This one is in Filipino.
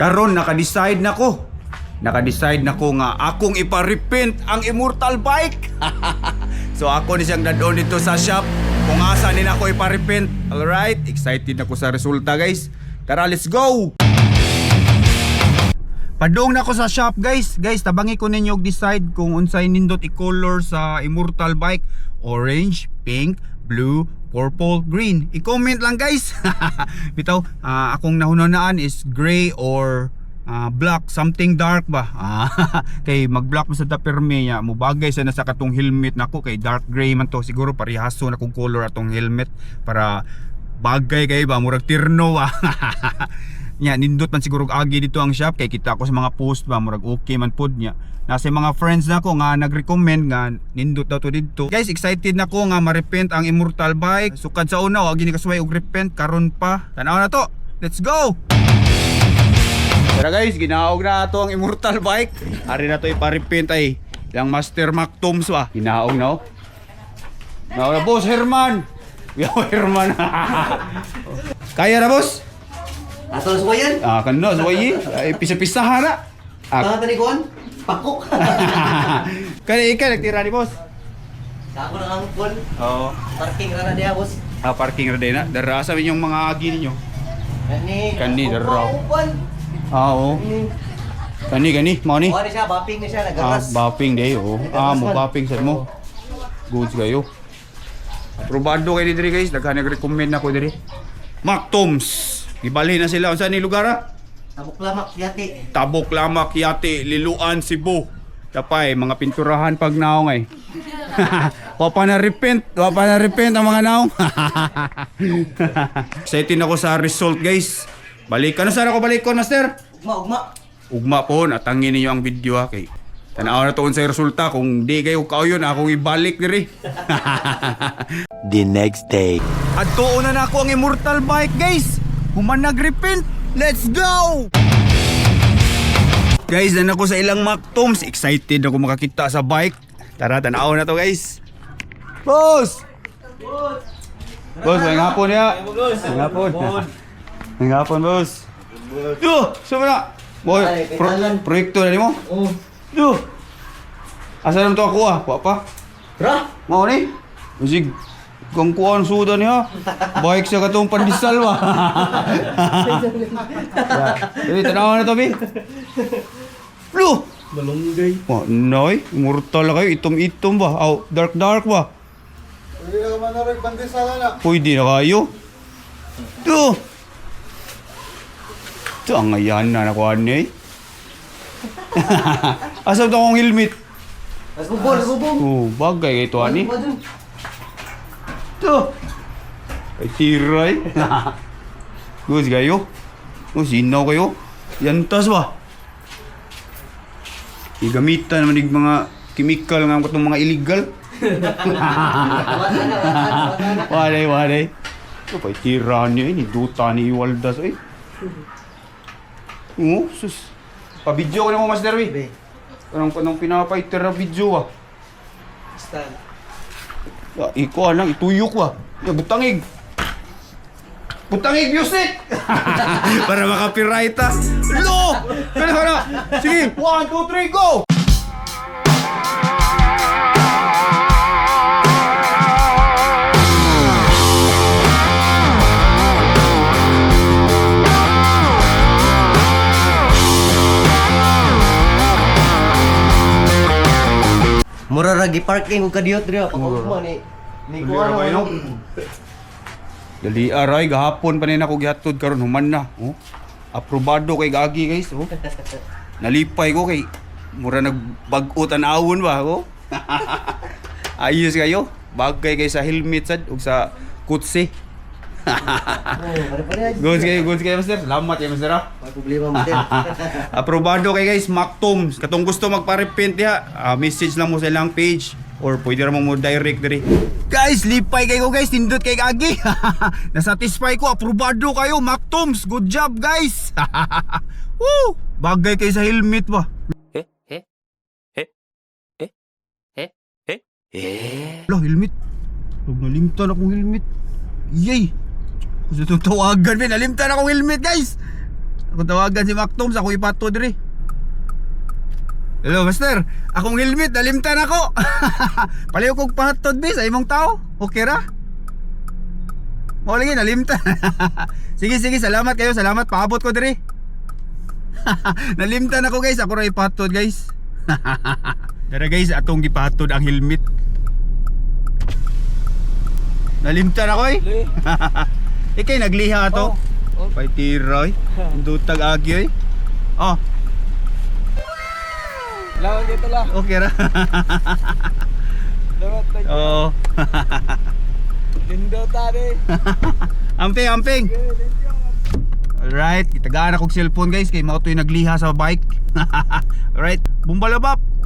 Karon naka-decide na ko. Naka-decide na ko nga akong ipa-repaint ang Immortal Bike. So ako ni siyang dadon dito sa shop kung asa ni ako ipa-repaint. Alright, excited na ko sa resulta guys. Tara, let's go! Padung na ko sa shop guys. Guys, tabangi ko ninyo decide kung unsay nindot i-color sa Immortal Bike. Orange, pink, blue, purple, green. I-comment lang guys. Bitaw, akong nahunanaan is gray or black, something dark ba. Kay mag-black mo sa taperme niya, mubagay sa nasa katong helmet nako kay dark gray man to. Siguro parihaso na kong color atong helmet para bagay kay ba murag tirno ba. Nya nindot man siguro agi dito ang shop kay kita ko sa mga post ba murag okay man pod nya. Nasa mga friends na ko nga nag-recommend nga nindot daw to dito. Guys, excited na ko nga ma-repaint ang Immortal Bike. Sukad sa una wa gini kasway og repent karon pa. Tanaw na to. Let's go. Tara guys, ginaog na ato ang Immortal Bike. Ari na to ipa-repaint ay yang Master Mactoms ba. Ginaog na oh. Na boss Herman. Yo Herman. Kaya na boss? Ato na suwayan? Kano suwayi. Pisa-pisahan na. Tani kuan? Pakok. Kaya ikaw nagtira ni boss. Ako na ang kuan. Oo. Parking ra na diha, boss. Parking ra din na. Dara sa inyong mga agi ninyo. Kani dara. Oo. Kani mo ni. Kuan siya, bapping na siya nagaras. Bapping day oh. Mo bapping sa mo. Goods kayo. Aprobado kay diri guys, daghan nag-recommend na ko diri. Mactoms. Gibali na sila unsa ni lugar ah? Tabok lamak yati. Tabok Lamak, Yati, Liloan, Cebu. Tapay mga pinturahan pag naong ay. Wa pa na repent ang mga naong. Excited ako sa result guys. Balik ano sara ko balik ko master? Ugma. Ugma po natangin niyo ang video ha kay. Tanaw na tuon sa resulta kung di kayo kauyon akong ibalik diri. The next day. Adtuon na ako ang Immortal Bike guys. Human nag-repent. Let's go! Guys, na ako sa ilang Mactoms. Excited ako makakita sa bike. Tara, tanaw na to guys. Boss! Boss, may hapon niya. May hapon. May hapon, boss. Yo! Saan mo na? Boy, proyekto na ni mo? Oh. Yo! Asa naman to ako ah? Kuha pa? Ra? Mau ni? Musik kung kuhan suda niya. Baik siya katong pandisal ba. Jadi tanaw na to bi. Blue. Malunggay. Oh, noy, immortal kayo itom-itom ba? Aw, dark ba? Pwede na man na rin pandesal na. Pwede na kayo. To. To ang ayan na nakuhan niya eh. Asam to akong helmet. Asbubol. Oh, bagay kay to ani. To. Ay tiray. Gus kayo. Oh, sinaw kayo. Yantas ba? Igamitan naman yung mga chemical nga katong mga illegal. Waday. Ito pa'y tira niya eh. Niduta ni Iwaldas eh. Oo, sus. Pa-video ko na mo, Master Derby. Anong pinapay-tira na video ah. Stand. Iko lang, ituyok ba? Butangig. Butangig music! Para makapiright ah. No! Pero na! Sige, 1, 2, 3, go! Mura ra gi-parking ug kadiyot diri pag-ugma ni. Ni kuan. Dali aray, gahapon pa nila ako gihatod karon human na. Oh. Aprobado kay gagi guys. Oh. Nalipay ko kay mura nagbag-o tan-awon ba ako. Ayos kayo. Bagay kay sa helmet sad ug sa kutsi. Goods kayo master. Salamat kayo master ah. May problema mo din. Aprobado kay guys, Mactoms. Katong gusto magpa-repaint diha, message lang mo sa ilang page or pwede ra mo direct diri. Guys, lipay kayo guys, tindot kay Agi. Nasatisfy ko, aprobado kayo, Mactoms. Good job guys. Woo! Bagay kayo sa helmet ba? Lah, helmet. Huwag nalimtan akong helmet. Yay! Gusto itong tawagan, nalimtan akong helmet guys. Akong tawagan si Mactom sa akong ipato diri. Hello, master. Akong helmet nalimtan ako. Palayo kog pahatod bis sa imong tao. Okay ra? Mo lagi nalimtan. Sige, salamat kayo. Salamat, paabot ko diri. Nalimtan ako guys. Ako ra ipahatod guys. Tara guys, atong gipahatod ang helmet. Nalimtan ako eh. Ikay nagliha to. Pay tiroy. Dutag agi eh. Oh. Lawan dito lang. Okay ra. Dapat tayo. Oh. Lindo tadi. Amping. Alright, kitagaan akong cellphone guys kay mao to'y nagliha sa bike. Alright, bumbalabap.